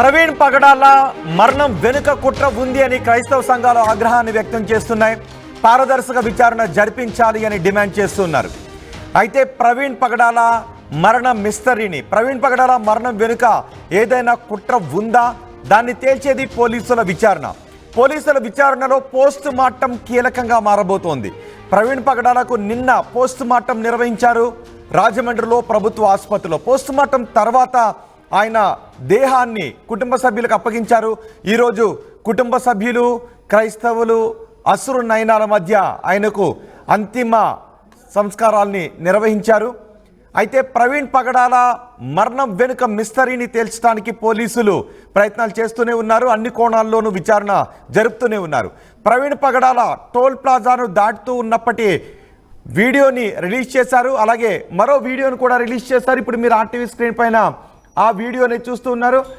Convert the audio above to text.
ప్రవీణ్ పగడాల మరణం వెనుక కుట్ర ఉంది అని క్రైస్తవ సంఘాలు ఆగ్రహాన్ని వ్యక్తం చేస్తున్నాయి. పారదర్శక విచారణ జరిపించాలి అని డిమాండ్ చేస్తున్నారు. అయితే ప్రవీణ్ పగడాల మరణం మిస్టరీని, ప్రవీణ్ పగడాల మరణం వెనుక ఏదైనా కుట్ర ఉందా, దాన్ని తేల్చేది పోలీసుల విచారణ. పోలీసుల విచారణలో పోస్ట్ మార్టం కీలకంగా మారబోతోంది. ప్రవీణ్ పగడాలకు నిన్న పోస్ట్ మార్టం నిర్వహించారు రాజమండ్రిలో ప్రభుత్వ ఆసుపత్రిలో. పోస్ట్ మార్టం తర్వాత ఆయన దేహాన్ని కుటుంబ సభ్యులకు అప్పగించారు. ఈరోజు కుటుంబ సభ్యులు, క్రైస్తవులు అశ్రు నయనాల మధ్య ఆయనకు అంతిమ సంస్కారాల్ని నిర్వహించారు. అయితే ప్రవీణ్ పగడాల మరణం వెనుక మిస్టరీని తేల్చడానికి పోలీసులు ప్రయత్నాలు చేస్తూనే ఉన్నారు. అన్ని కోణాల్లోనూ విచారణ జరుపుతూనే ఉన్నారు. ప్రవీణ్ పగడాల టోల్ ప్లాజాను దాటుతూ ఉన్నప్పటి వీడియోని రిలీజ్ చేశారు. అలాగే మరో వీడియోను కూడా రిలీజ్ చేశారు. ఇప్పుడు మీరు ఆర్టీవీ స్క్రీన్ పైన ఆ వీడియోని చూస్తూ ఉన్నారు.